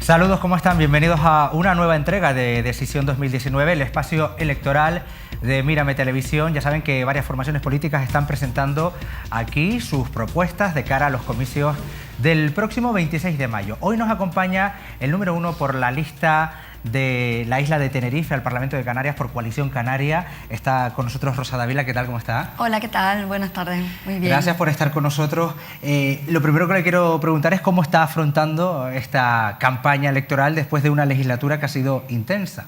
Saludos, ¿cómo están? Bienvenidos a una nueva entrega de Decisión 2019, el espacio electoral de Mírame Televisión. Ya saben que varias formaciones políticas están presentando aquí sus propuestas de cara a los comicios del próximo 26 de mayo. Hoy nos acompaña el número 1 por la lista de la isla de Tenerife al Parlamento de Canarias por Coalición Canaria. Está con nosotros Rosa Dávila. ¿Qué tal? ¿Cómo está? Hola, ¿qué tal? Buenas tardes. Muy bien. Gracias por estar con nosotros. Lo primero que le quiero preguntar es cómo está afrontando esta campaña electoral después de una legislatura que ha sido intensa.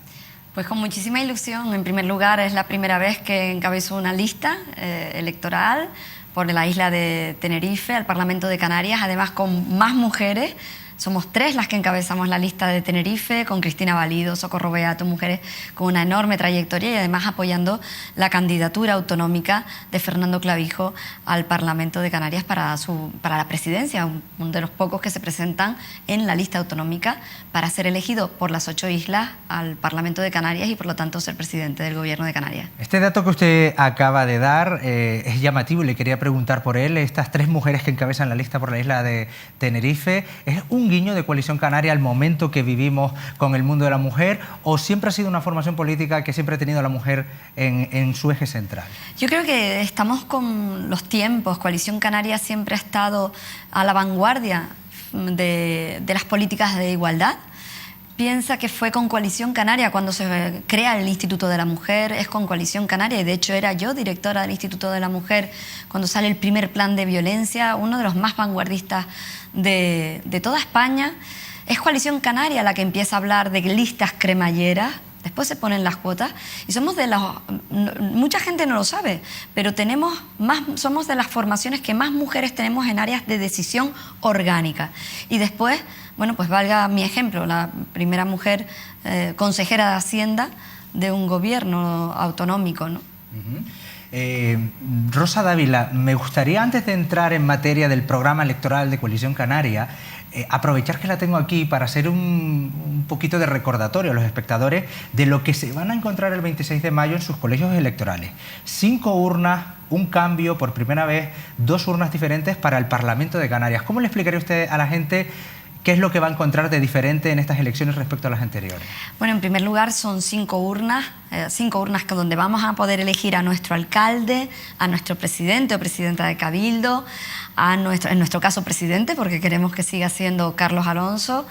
Pues con muchísima ilusión. En primer lugar, es la primera vez que encabezo una lista electoral por la isla de Tenerife al Parlamento de Canarias, además con más mujeres. Somos 3 las que encabezamos la lista de Tenerife, con Cristina Valido, Socorro Beato, mujeres con una enorme trayectoria y además apoyando la candidatura autonómica de Fernando Clavijo al Parlamento de Canarias para la presidencia, uno de los pocos que se presentan en la lista autonómica para ser elegido por las 8 islas al Parlamento de Canarias y por lo tanto ser presidente del Gobierno de Canarias. Este dato que usted acaba de dar es llamativo y le quería preguntar por él. Estas 3 mujeres que encabezan la lista por la isla de Tenerife, ¿es un guiño de Coalición Canaria al momento que vivimos con el mundo de la mujer o siempre ha sido una formación política que siempre ha tenido a la mujer en su eje central? Yo creo que estamos con los tiempos. Coalición Canaria siempre ha estado a la vanguardia de las políticas de igualdad. Piensa que fue con Coalición Canaria cuando se crea el Instituto de la Mujer, es con Coalición Canaria, y de hecho era yo directora del Instituto de la Mujer cuando sale el primer plan de violencia, uno de los más vanguardistas de toda España. Es Coalición Canaria la que empieza a hablar de listas cremalleras, después se ponen las cuotas y somos de las... Mucha gente no lo sabe, pero somos de las formaciones que más mujeres tenemos en áreas de decisión orgánica. Y después, bueno, pues valga mi ejemplo, la primera mujer consejera de Hacienda de un gobierno autonómico, ¿no? Rosa Dávila, me gustaría, antes de entrar en materia del programa electoral de Coalición Canaria, aprovechar que la tengo aquí para hacer un poquito de recordatorio a los espectadores de lo que se van a encontrar el 26 de mayo en sus colegios electorales. 5 urnas, un cambio, por primera vez, 2 urnas diferentes para el Parlamento de Canarias. ¿Cómo le explicaría usted a la gente qué es lo que va a encontrar de diferente en estas elecciones respecto a las anteriores? Bueno, en primer lugar son 5 urnas donde vamos a poder elegir a nuestro alcalde, a nuestro presidente o presidenta de Cabildo, en nuestro caso presidente, porque queremos que siga siendo Carlos Alonso,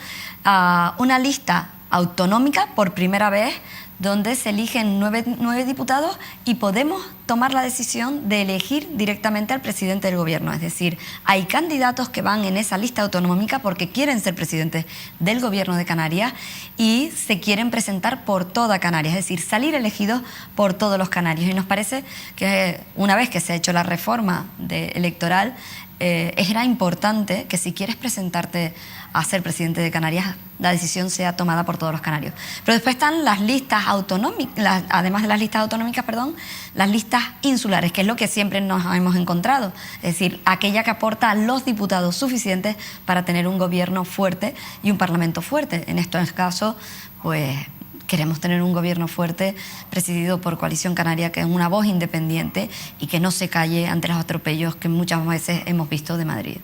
una lista autonómica por primera vez donde se eligen 9 diputados y podemos tomar la decisión de elegir directamente al presidente del gobierno. Es decir, hay candidatos que van en esa lista autonómica porque quieren ser presidentes del gobierno de Canarias y se quieren presentar por toda Canarias, es decir, salir elegidos por todos los canarios. Y nos parece que una vez que se ha hecho la reforma electoral, era importante que si quieres presentarte a ser presidente de Canarias, la decisión sea tomada por todos los canarios. Pero después están las listas autonómicas, además de las listas autonómicas, las listas insulares, que es lo que siempre nos hemos encontrado. Es decir, aquella que aporta a los diputados suficientes para tener un gobierno fuerte y un parlamento fuerte. En estos casos, pues queremos tener un gobierno fuerte presidido por Coalición Canaria, que es una voz independiente y que no se calle ante los atropellos que muchas veces hemos visto de Madrid.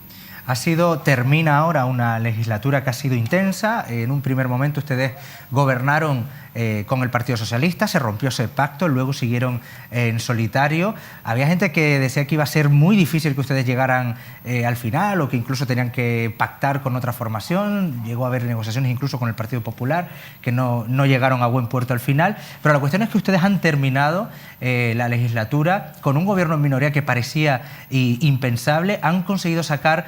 Termina ahora una legislatura que ha sido intensa. En un primer momento ustedes gobernaron con el Partido Socialista, se rompió ese pacto, luego siguieron en solitario. Había gente que decía que iba a ser muy difícil que ustedes llegaran al final o que incluso tenían que pactar con otra formación. Llegó a haber negociaciones incluso con el Partido Popular que no llegaron a buen puerto al final. Pero la cuestión es que ustedes han terminado la legislatura con un gobierno en minoría que parecía impensable. Han conseguido sacar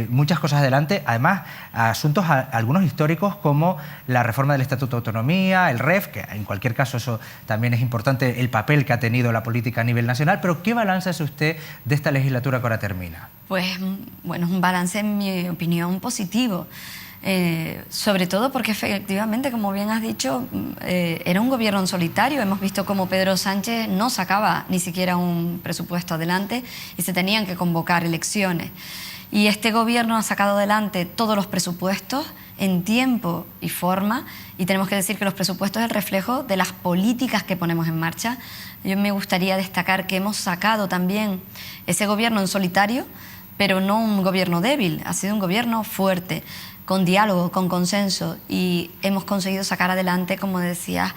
muchas cosas adelante, además asuntos algunos históricos como la reforma del Estatuto de Autonomía, el REF, que en cualquier caso eso también es importante, el papel que ha tenido la política a nivel nacional. Pero ¿qué balance hace usted de esta legislatura que ahora termina? Pues bueno, es un balance, en mi opinión, positivo. Sobre todo porque efectivamente, como bien has dicho, era un gobierno en solitario. Hemos visto cómo Pedro Sánchez no sacaba ni siquiera un presupuesto adelante y se tenían que convocar elecciones. Y este gobierno ha sacado adelante todos los presupuestos en tiempo y forma, y tenemos que decir que los presupuestos es el reflejo de las políticas que ponemos en marcha. Yo me gustaría destacar que hemos sacado también ese gobierno en solitario, pero no un gobierno débil, ha sido un gobierno fuerte. con diálogo, con consenso, y hemos conseguido sacar adelante, como decías,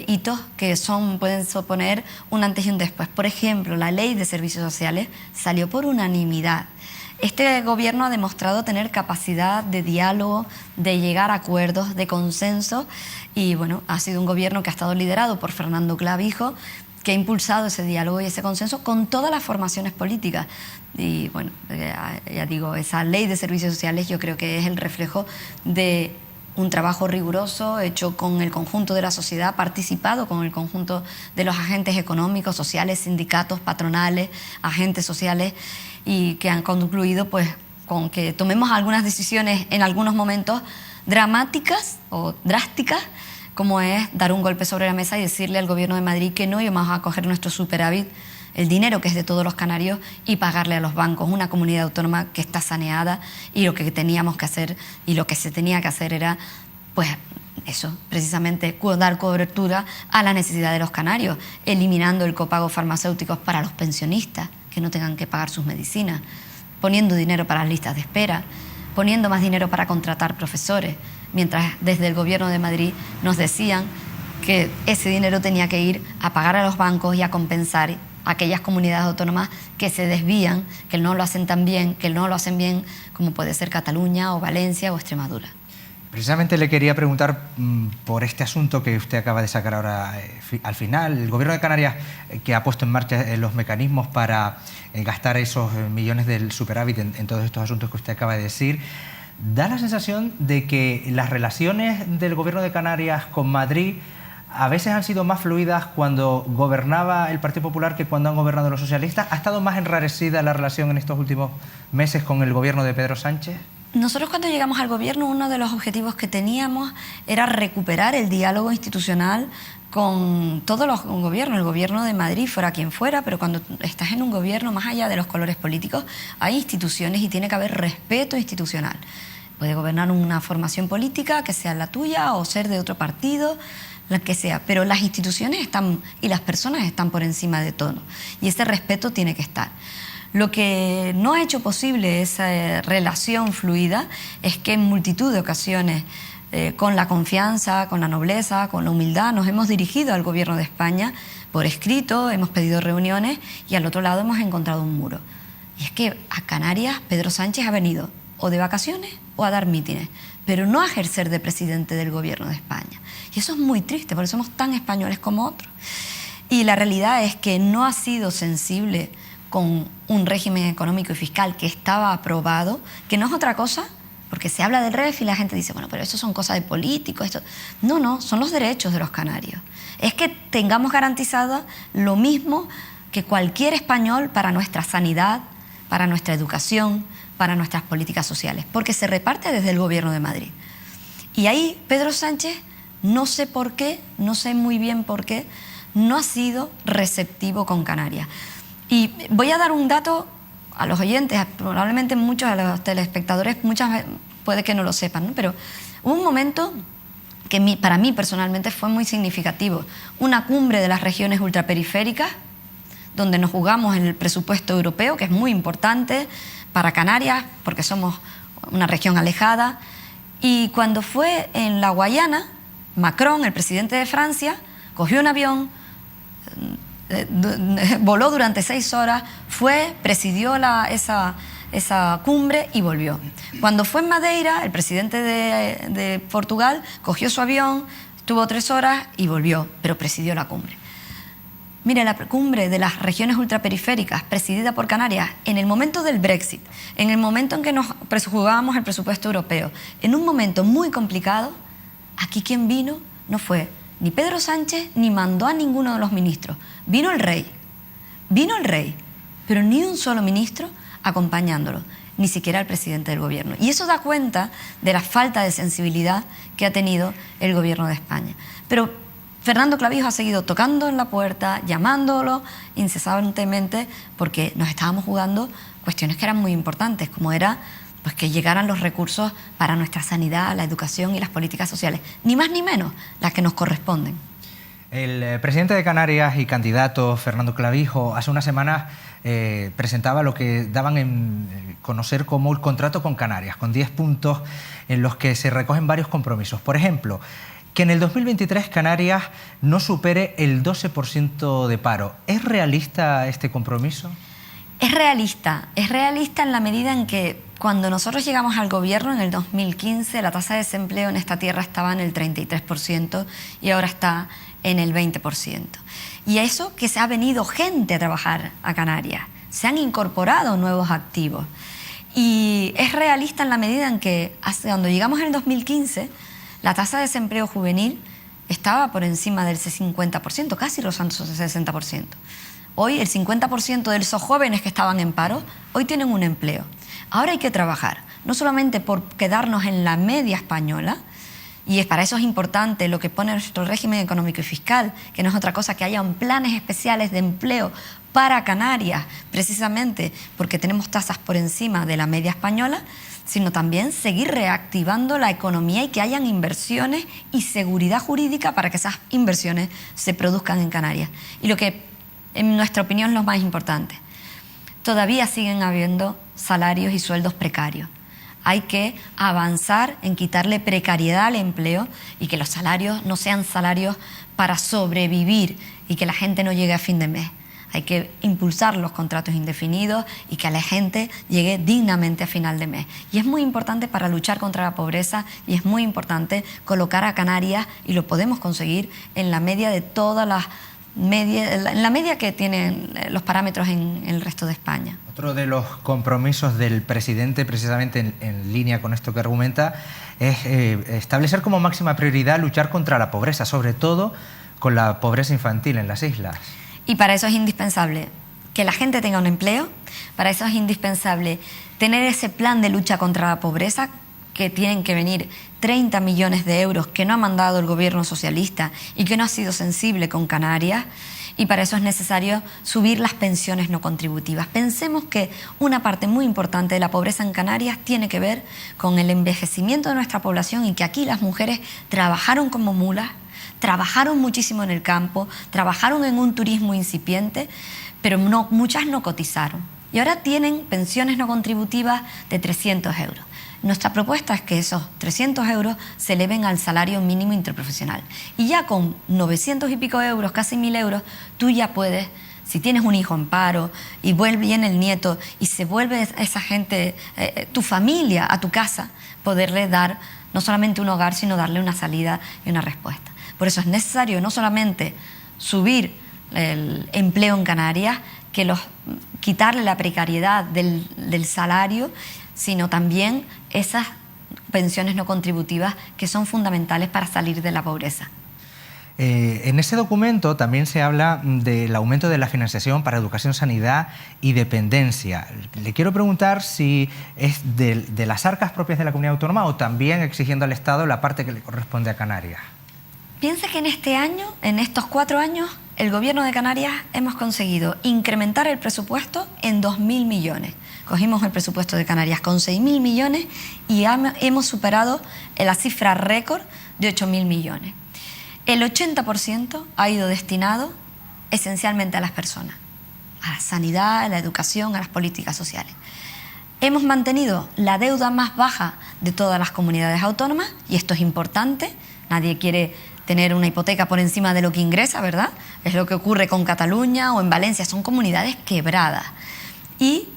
hitos que pueden suponer un antes y un después. Por ejemplo, la ley de servicios sociales salió por unanimidad. Este gobierno ha demostrado tener capacidad de diálogo, de llegar a acuerdos, de consenso, y bueno, ha sido un gobierno que ha estado liderado por Fernando Clavijo, que ha impulsado ese diálogo y ese consenso con todas las formaciones políticas. Y bueno, ya digo, esa ley de servicios sociales yo creo que es el reflejo de un trabajo riguroso hecho con el conjunto de la sociedad, participado con el conjunto de los agentes económicos, sociales, sindicatos, patronales, agentes sociales, y que han concluido pues con que tomemos algunas decisiones en algunos momentos dramáticas o drásticas, como es dar un golpe sobre la mesa y decirle al Gobierno de Madrid que no, y vamos a coger nuestro superávit, el dinero que es de todos los canarios, y pagarle a los bancos, una comunidad autónoma que está saneada, y lo que teníamos que hacer y lo que se tenía que hacer era, pues eso, precisamente dar cobertura a la necesidad de los canarios, eliminando el copago farmacéuticos para los pensionistas, que no tengan que pagar sus medicinas, poniendo dinero para las listas de espera, poniendo más dinero para contratar profesores, mientras desde el Gobierno de Madrid nos decían que ese dinero tenía que ir a pagar a los bancos y a compensar a aquellas comunidades autónomas que se desvían, que no lo hacen tan bien, que no lo hacen bien, como puede ser Cataluña o Valencia o Extremadura. Precisamente le quería preguntar por este asunto que usted acaba de sacar ahora al final. El Gobierno de Canarias, que ha puesto en marcha los mecanismos para gastar esos millones del superávit en todos estos asuntos que usted acaba de decir, da la sensación de que las relaciones del Gobierno de Canarias con Madrid a veces han sido más fluidas cuando gobernaba el Partido Popular que cuando han gobernado los socialistas. ¿Ha estado más enrarecida la relación en estos últimos meses con el gobierno de Pedro Sánchez? Nosotros, cuando llegamos al gobierno, uno de los objetivos que teníamos era recuperar el diálogo institucional con todos los gobiernos, el Gobierno de Madrid, fuera quien fuera, pero cuando estás en un gobierno, más allá de los colores políticos, hay instituciones y tiene que haber respeto institucional. Puede gobernar una formación política que sea la tuya o ser de otro partido, la que sea, pero las instituciones están y las personas están por encima de todo, y ese respeto tiene que estar. Lo que no ha hecho posible esa relación fluida es que en multitud de ocasiones, con la confianza, con la nobleza, con la humildad, nos hemos dirigido al Gobierno de España por escrito, hemos pedido reuniones, y al otro lado hemos encontrado un muro. Y es que a Canarias Pedro Sánchez ha venido o de vacaciones o a dar mítines, pero no a ejercer de presidente del Gobierno de España. Y eso es muy triste, porque somos tan españoles como otros. Y la realidad es que no ha sido sensible con un régimen económico y fiscal que estaba aprobado, que no es otra cosa, porque se habla del REF y la gente dice, bueno, pero eso son cosas de políticos. Esto... No, son los derechos de los canarios. Es que tengamos garantizado lo mismo que cualquier español para nuestra sanidad, para nuestra educación, para nuestras políticas sociales, porque se reparte desde el Gobierno de Madrid. Y ahí Pedro Sánchez, no sé por qué, no sé muy bien por qué, no ha sido receptivo con Canarias. Y voy a dar un dato a los oyentes, probablemente muchos de los telespectadores, muchas veces puede que no lo sepan, ¿no? Pero hubo un momento que para mí personalmente fue muy significativo. Una cumbre de las regiones ultraperiféricas, donde nos jugamos en el presupuesto europeo, que es muy importante para Canarias, porque somos una región alejada. Y cuando fue en la Guayana, Macron, el presidente de Francia, cogió un avión, voló durante 6 horas, presidió esa cumbre y volvió. Cuando fue en Madeira, el presidente de Portugal cogió su avión, estuvo 3 horas y volvió, pero presidió la cumbre. Mire, la cumbre de las regiones ultraperiféricas, presidida por Canarias, en el momento del Brexit, en el momento en que nos jugábamos el presupuesto europeo, en un momento muy complicado, aquí quien vino no fue ni Pedro Sánchez ni mandó a ninguno de los ministros. Vino el rey, pero ni un solo ministro acompañándolo, ni siquiera el presidente del gobierno. Y eso da cuenta de la falta de sensibilidad que ha tenido el Gobierno de España. Pero Fernando Clavijo ha seguido tocando en la puerta, llamándolo incesantemente, porque nos estábamos jugando cuestiones que eran muy importantes, como era pues que llegaran los recursos para nuestra sanidad, la educación y las políticas sociales, ni más ni menos las que nos corresponden. El presidente de Canarias y candidato Fernando Clavijo hace unas semanas presentaba lo que daban en conocer como el contrato con Canarias, con 10 puntos en los que se recogen varios compromisos. Por ejemplo, que en el 2023 Canarias no supere el 12% de paro. ¿Es realista este compromiso? Es realista en la medida en que cuando nosotros llegamos al gobierno en el 2015, la tasa de desempleo en esta tierra estaba en el 33% y ahora está en el 20%. Y eso que se ha venido gente a trabajar a Canarias, se han incorporado nuevos activos. Y es realista en la medida en que cuando llegamos en el 2015, la tasa de desempleo juvenil estaba por encima del 50%, casi rozando el 60%. Hoy el 50% de esos jóvenes que estaban en paro, hoy tienen un empleo. Ahora hay que trabajar, no solamente por quedarnos en la media española, y para eso es importante lo que pone nuestro régimen económico y fiscal, que no es otra cosa que hayan planes especiales de empleo para Canarias, precisamente porque tenemos tasas por encima de la media española, sino también seguir reactivando la economía y que hayan inversiones y seguridad jurídica para que esas inversiones se produzcan en Canarias. Y lo que, en nuestra opinión, es lo más importante. Todavía siguen habiendo salarios y sueldos precarios. Hay que avanzar en quitarle precariedad al empleo y que los salarios no sean salarios para sobrevivir y que la gente no llegue a fin de mes. Hay que impulsar los contratos indefinidos y que la gente llegue dignamente a final de mes. Y es muy importante para luchar contra la pobreza y es muy importante colocar a Canarias, y lo podemos conseguir, en la media de todas las en la media que tienen los parámetros en el resto de España. Otro de los compromisos del presidente, precisamente en línea con esto que argumenta, es establecer como máxima prioridad luchar contra la pobreza, sobre todo con la pobreza infantil en las islas. Y para eso es indispensable que la gente tenga un empleo, para eso es indispensable tener ese plan de lucha contra la pobreza, que tienen que venir 30 millones de euros que no ha mandado el gobierno socialista y que no ha sido sensible con Canarias, y para eso es necesario subir las pensiones no contributivas. Pensemos que una parte muy importante de la pobreza en Canarias tiene que ver con el envejecimiento de nuestra población y que aquí las mujeres trabajaron como mulas, trabajaron muchísimo en el campo, trabajaron en un turismo incipiente, pero muchas no cotizaron. Y ahora tienen pensiones no contributivas de 300 euros. Nuestra propuesta es que esos 300 euros se eleven al salario mínimo interprofesional. Y ya con 900 y pico euros, casi 1.000 euros, tú ya puedes, si tienes un hijo en paro y viene el nieto y se vuelve esa gente, tu familia, a tu casa, poderle dar no solamente un hogar, sino darle una salida y una respuesta. Por eso es necesario no solamente subir el empleo en Canarias, quitarle la precariedad del salario, sino también esas pensiones no contributivas que son fundamentales para salir de la pobreza. En ese documento también se habla del aumento de la financiación para educación, sanidad y dependencia. Le quiero preguntar si es de las arcas propias de la comunidad autónoma o también exigiendo al Estado la parte que le corresponde a Canarias. Piensa que en este año, en estos 4 años, el Gobierno de Canarias hemos conseguido incrementar el presupuesto en 2.000 millones. Cogimos el presupuesto de Canarias con 6.000 millones y hemos superado la cifra récord de 8.000 millones. El 80% ha ido destinado esencialmente a las personas, a la sanidad, a la educación, a las políticas sociales. Hemos mantenido la deuda más baja de todas las comunidades autónomas, y esto es importante. Nadie quiere tener una hipoteca por encima de lo que ingresa, ¿verdad? Es lo que ocurre con Cataluña o en Valencia, son comunidades quebradas. Y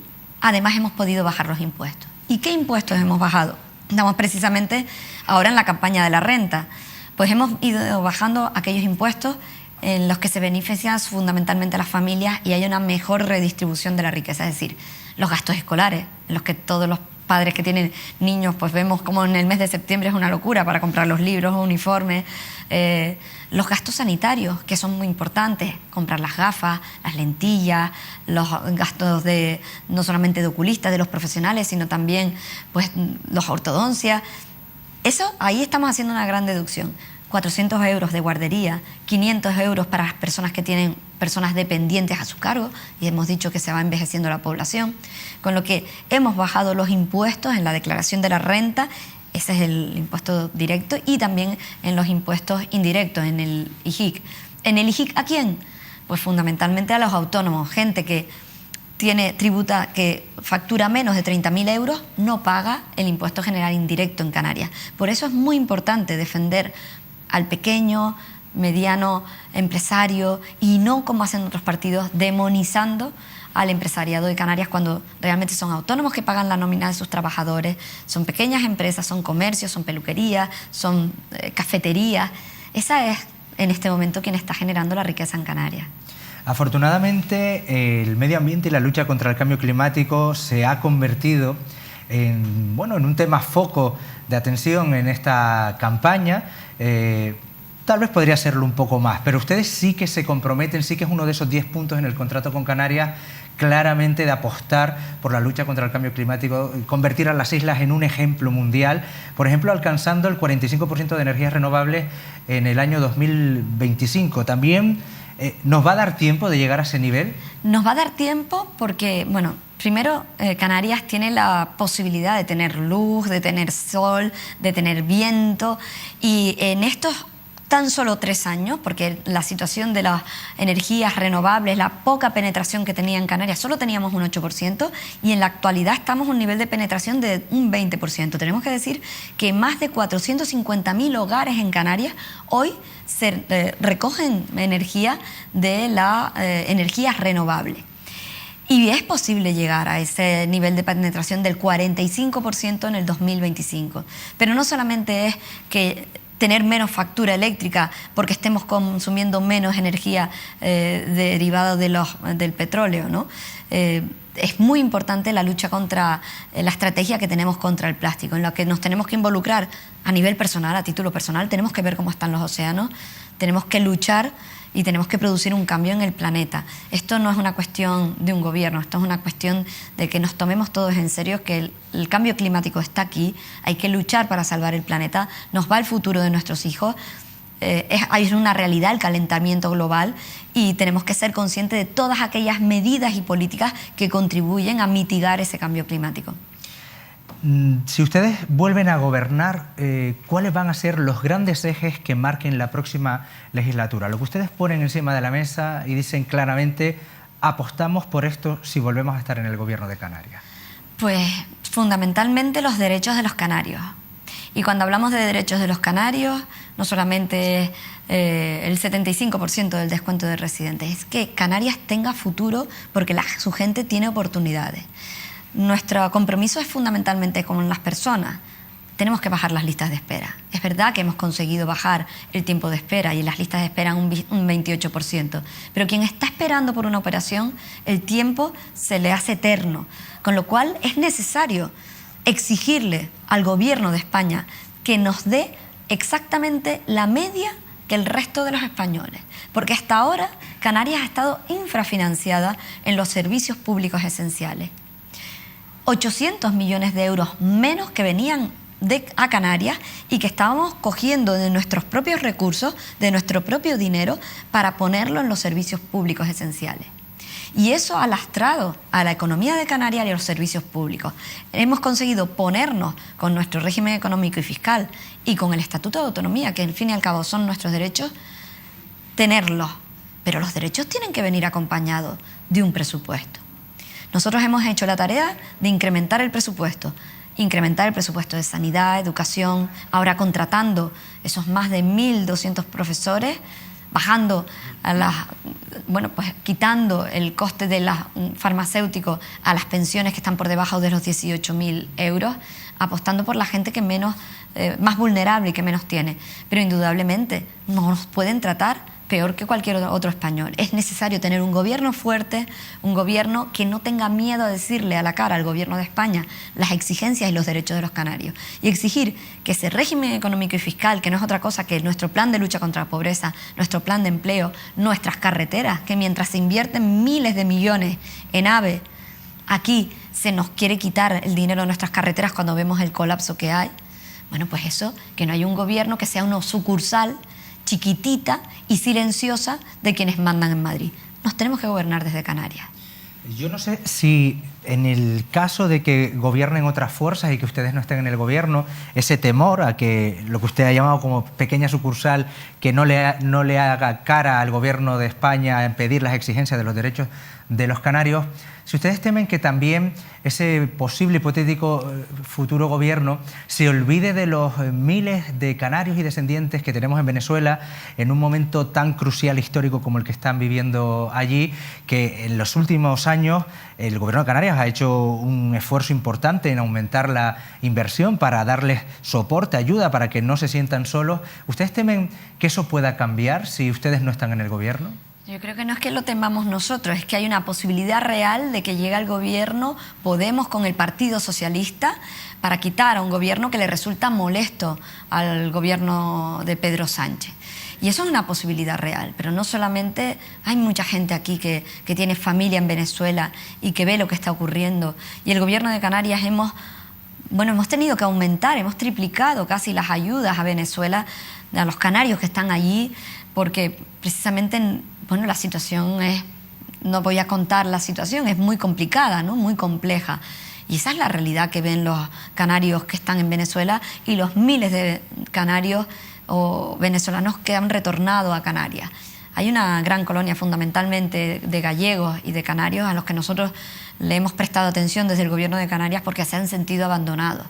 además hemos podido bajar los impuestos. ¿Y qué impuestos hemos bajado? Estamos precisamente ahora en la campaña de la renta. Pues hemos ido bajando aquellos impuestos en los que se benefician fundamentalmente a las familias y hay una mejor redistribución de la riqueza. Es decir, los gastos escolares, en los que todos los padres que tienen niños, pues vemos como en el mes de septiembre es una locura para comprar los libros, uniformes, los gastos sanitarios, que son muy importantes, comprar las gafas, las lentillas, los gastos no solamente de oculistas, de los profesionales, sino también pues los ortodoncias. Eso, ahí estamos haciendo una gran deducción. 400 euros de guardería, 500 euros para las personas que tienen personas dependientes a su cargo, y hemos dicho que se va envejeciendo la población, con lo que hemos bajado los impuestos en la declaración de la renta, ese es el impuesto directo, y también en los impuestos indirectos, en el IJIC. ¿En el IJIC a quién? Pues fundamentalmente a los autónomos, gente que tributa, que factura menos de 30.000 euros, no paga el impuesto general indirecto en Canarias. Por eso es muy importante defender al pequeño, mediano empresario y no, como hacen otros partidos, demonizando al empresariado de Canarias cuando realmente son autónomos que pagan la nómina de sus trabajadores, son pequeñas empresas, son comercios, son peluquerías, son cafeterías. Esa es en este momento quien está generando la riqueza en Canarias. Afortunadamente, el medio ambiente y la lucha contra el cambio climático se ha convertido en un tema foco de atención en esta campaña. Tal vez podría serlo un poco más, pero ustedes sí que se comprometen, sí que es uno de esos 10 puntos en el contrato con Canarias, claramente de apostar por la lucha contra el cambio climático, convertir a las islas en un ejemplo mundial, por ejemplo, alcanzando el 45% de energías renovables en el año 2025. También ¿nos va a dar tiempo de llegar a ese nivel? Nos va a dar tiempo porque, bueno, primero Canarias tiene la posibilidad de tener luz, de tener sol, de tener viento, y en estos tan solo 3 años, porque la situación de las energías renovables, la poca penetración que tenía en Canarias, solo teníamos un 8%, y en la actualidad estamos a un nivel de penetración de un 20%. Tenemos que decir que más de 450.000 hogares en Canarias hoy se recogen energía de la energía renovable. Y es posible llegar a ese nivel de penetración del 45% en el 2025. Pero no solamente es que tener menos factura eléctrica porque estemos consumiendo menos energía derivada del petróleo, ¿no? Es muy importante la lucha contra la estrategia que tenemos contra el plástico, en la que nos tenemos que involucrar a nivel personal, a título personal. Tenemos que ver cómo están los océanos, tenemos que luchar y tenemos que producir un cambio en el planeta. Esto no es una cuestión de un gobierno, esto es una cuestión de que nos tomemos todos en serio, que el cambio climático está aquí, hay que luchar para salvar el planeta, nos va el futuro de nuestros hijos. Hay una realidad, el calentamiento global, y tenemos que ser conscientes de todas aquellas medidas y políticas que contribuyen a mitigar ese cambio climático. Si ustedes vuelven a gobernar, ¿cuáles van a ser los grandes ejes que marquen la próxima legislatura? Lo que ustedes ponen encima de la mesa y dicen claramente, apostamos por esto si volvemos a estar en el gobierno de Canarias. Pues fundamentalmente los derechos de los canarios. Y cuando hablamos de derechos de los canarios, no solamente el 75% del descuento de residentes, es que Canarias tenga futuro porque su gente tiene oportunidades. Nuestro compromiso es fundamentalmente con las personas. Tenemos que bajar las listas de espera. Es verdad que hemos conseguido bajar el tiempo de espera y en las listas de espera un 28%, pero quien está esperando por una operación, el tiempo se le hace eterno, con lo cual es necesario exigirle al gobierno de España que nos dé exactamente la media que el resto de los españoles, porque hasta ahora Canarias ha estado infrafinanciada en los servicios públicos esenciales. 800 millones de euros menos que venían a Canarias y que estábamos cogiendo de nuestros propios recursos, de nuestro propio dinero, para ponerlo en los servicios públicos esenciales. Y eso ha lastrado a la economía de Canarias y a los servicios públicos. Hemos conseguido ponernos con nuestro régimen económico y fiscal y con el Estatuto de Autonomía, que al fin y al cabo son nuestros derechos, tenerlos. Pero los derechos tienen que venir acompañados de un presupuesto. Nosotros hemos hecho la tarea de incrementar el presupuesto de sanidad, educación, ahora contratando esos más de 1.200 profesores, bajando quitando el coste de los farmacéuticos a las pensiones que están por debajo de los 18.000 euros, apostando por la gente que más vulnerable y que menos tiene. Pero indudablemente no nos pueden tratar peor que cualquier otro español. Es necesario tener un gobierno fuerte, un gobierno que no tenga miedo a decirle a la cara al gobierno de España las exigencias y los derechos de los canarios. Y exigir que ese régimen económico y fiscal, que no es otra cosa que nuestro plan de lucha contra la pobreza, nuestro plan de empleo, nuestras carreteras, que mientras se invierten miles de millones en AVE, aquí se nos quiere quitar el dinero de nuestras carreteras cuando vemos el colapso que hay. Bueno, pues eso, que no hay un gobierno que sea una sucursal chiquitita y silenciosa de quienes mandan en Madrid. Nos tenemos que gobernar desde Canarias. Yo no sé si En el caso de que gobiernen otras fuerzas y que ustedes no estén en el gobierno, ese temor a que lo que usted ha llamado como pequeña sucursal, que no le haga cara al gobierno de España en pedir las exigencias de los derechos de los canarios, si ustedes temen que también ese posible hipotético futuro gobierno se olvide de los miles de canarios y descendientes que tenemos en Venezuela en un momento tan crucial histórico como el que están viviendo allí, que en los últimos años el gobierno de Canarias ha hecho un esfuerzo importante en aumentar la inversión para darles soporte, ayuda, para que no se sientan solos. ¿Ustedes temen que eso pueda cambiar si ustedes no están en el gobierno? Yo creo que no es que lo temamos nosotros, es que hay una posibilidad real de que llegue al gobierno Podemos con el Partido Socialista para quitar a un gobierno que le resulta molesto al gobierno de Pedro Sánchez. Y eso es una posibilidad real, pero no solamente, hay mucha gente aquí que tiene familia en Venezuela y que ve lo que está ocurriendo. Y el gobierno de Canarias hemos tenido que aumentar, hemos triplicado casi las ayudas a Venezuela, a los canarios que están allí, porque precisamente la situación es, no voy a contar la situación, es muy complicada, ¿no? Muy compleja. Y esa es la realidad que ven los canarios que están en Venezuela y los miles de canarios o venezolanos que han retornado a Canarias. Hay una gran colonia fundamentalmente de gallegos y de canarios a los que nosotros le hemos prestado atención desde el gobierno de Canarias porque se han sentido abandonados.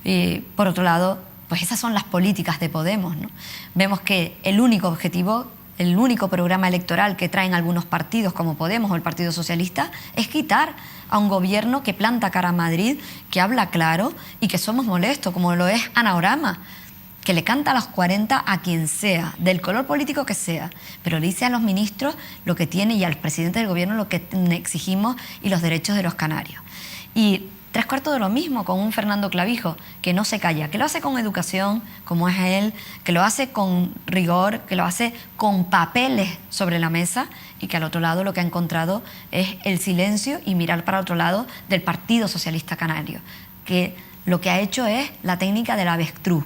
Y por otro lado, pues esas son las políticas de Podemos, ¿no? Vemos que el único objetivo, el único programa electoral que traen algunos partidos como Podemos o el Partido Socialista es quitar a un gobierno que planta cara a Madrid, que habla claro y que somos molestos, como lo es Ana Orama, que le canta a los 40 a quien sea, del color político que sea, pero le dice a los ministros lo que tiene y al presidente del gobierno lo que exigimos y los derechos de los canarios. Y tres cuartos de lo mismo con un Fernando Clavijo, que no se calla, que lo hace con educación, como es él, que lo hace con rigor, que lo hace con papeles sobre la mesa y que al otro lado lo que ha encontrado es el silencio y mirar para otro lado del Partido Socialista Canario, que lo que ha hecho es la técnica del avestruz,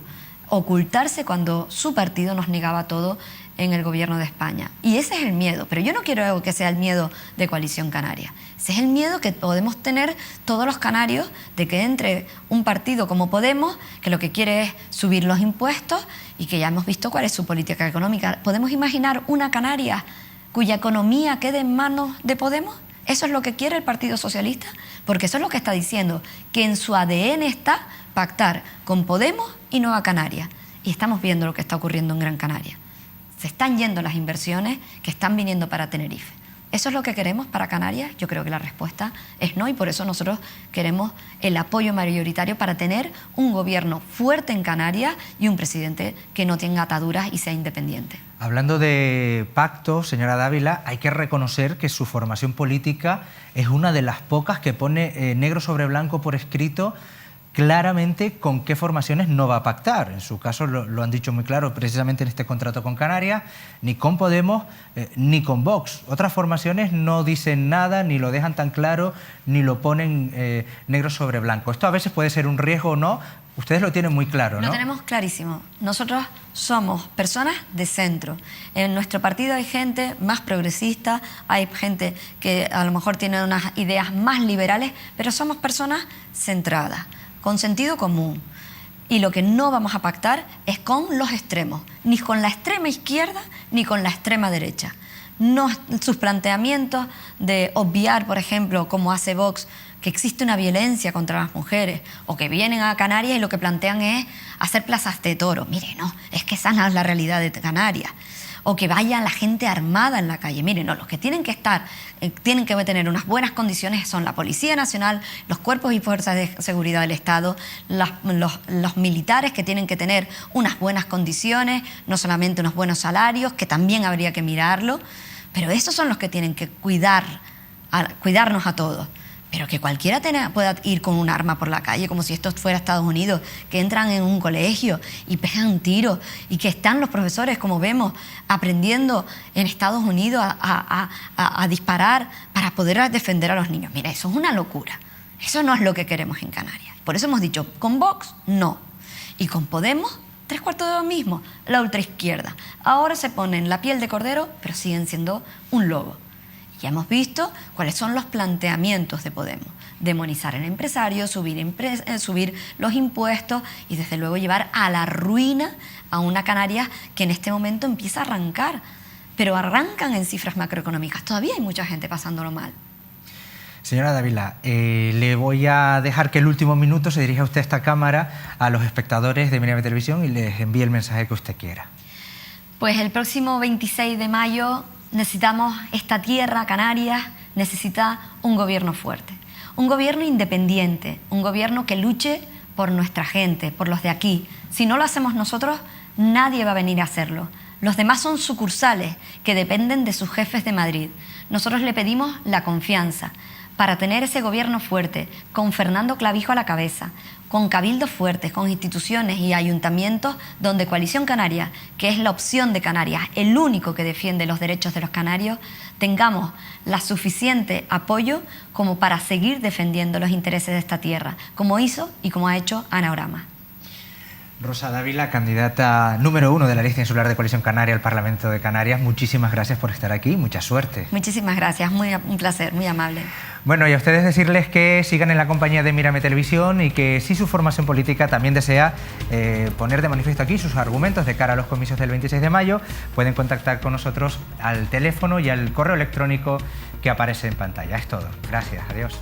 ocultarse cuando su partido nos negaba todo en el gobierno de España. Y ese es el miedo, pero yo no quiero que sea el miedo de Coalición Canaria. Ese es el miedo que podemos tener todos los canarios de que entre un partido como Podemos, que lo que quiere es subir los impuestos y que ya hemos visto cuál es su política económica. ¿Podemos imaginar una Canarias cuya economía quede en manos de Podemos? ¿Eso es lo que quiere el Partido Socialista? Porque eso es lo que está diciendo, que en su ADN está pactar con Podemos y Nueva Canarias. Y estamos viendo lo que está ocurriendo en Gran Canaria. Se están yendo las inversiones que están viniendo para Tenerife. ¿Eso es lo que queremos para Canarias? Yo creo que la respuesta es no, y por eso nosotros queremos el apoyo mayoritario para tener un gobierno fuerte en Canarias y un presidente que no tenga ataduras y sea independiente. Hablando de pacto, señora Dávila, hay que reconocer que su formación política es una de las pocas que pone negro sobre blanco por escrito claramente con qué formaciones no va a pactar. En su caso lo han dicho muy claro precisamente en este contrato con Canarias, ni con Podemos ni con Vox. Otras formaciones no dicen nada, ni lo dejan tan claro, ni lo ponen negro sobre blanco. Esto a veces puede ser un riesgo o no. Ustedes lo tienen muy claro, ¿no? Lo tenemos clarísimo. Nosotros somos personas de centro. En nuestro partido hay gente más progresista, hay gente que a lo mejor tiene unas ideas más liberales, pero somos personas centradas, con sentido común. Y lo que no vamos a pactar es con los extremos, ni con la extrema izquierda ni con la extrema derecha. No, sus planteamientos de obviar, por ejemplo, como hace Vox, que existe una violencia contra las mujeres, o que vienen a Canarias y lo que plantean es hacer plazas de toros. Mire, no, es que esa no es la realidad de Canarias. O que vaya la gente armada en la calle. Mire, no, los que tienen que estar, tienen que tener unas buenas condiciones son la Policía Nacional, los cuerpos y fuerzas de seguridad del Estado, los militares que tienen que tener unas buenas condiciones, no solamente unos buenos salarios, que también habría que mirarlo, pero esos son los que tienen que cuidarnos a todos. Pero que cualquiera pueda ir con un arma por la calle, como si esto fuera Estados Unidos, que entran en un colegio y pegan un tiro, y que están los profesores, como vemos, aprendiendo en Estados Unidos a disparar para poder defender a los niños. Mira, eso es una locura. Eso no es lo que queremos en Canarias. Por eso hemos dicho, con Vox, no. Y con Podemos, tres cuartos de lo mismo, la ultraizquierda. Ahora se ponen la piel de cordero, pero siguen siendo un lobo. Ya hemos visto cuáles son los planteamientos de Podemos. demonizar al empresario, subir los impuestos y desde luego llevar a la ruina a una Canarias que en este momento empieza a arrancar, pero arrancan en cifras macroeconómicas. Todavía hay mucha gente pasándolo mal. Señora Dávila, le voy a dejar que el último minuto se dirija usted a esta cámara, a los espectadores de Mírame Televisión, y les envíe el mensaje que usted quiera. Pues el próximo 26 de mayo necesitamos, esta tierra, Canarias, necesita un gobierno fuerte, un gobierno independiente, un gobierno que luche por nuestra gente, por los de aquí. Si no lo hacemos nosotros, nadie va a venir a hacerlo. Los demás son sucursales que dependen de sus jefes de Madrid. Nosotros le pedimos la confianza para tener ese gobierno fuerte, con Fernando Clavijo a la cabeza, con cabildos fuertes, con instituciones y ayuntamientos donde Coalición Canaria, que es la opción de Canarias, el único que defiende los derechos de los canarios, tengamos la suficiente apoyo como para seguir defendiendo los intereses de esta tierra, como hizo y como ha hecho Ana Orama. Rosa Dávila, candidata número 1 de la lista insular de Coalición Canaria al Parlamento de Canarias, muchísimas gracias por estar aquí, mucha suerte. Muchísimas gracias, un placer, muy amable. Bueno, y a ustedes decirles que sigan en la compañía de Mírame Televisión y que si su formación política también desea poner de manifiesto aquí sus argumentos de cara a los comicios del 26 de mayo, pueden contactar con nosotros al teléfono y al correo electrónico que aparece en pantalla. Es todo. Gracias, adiós.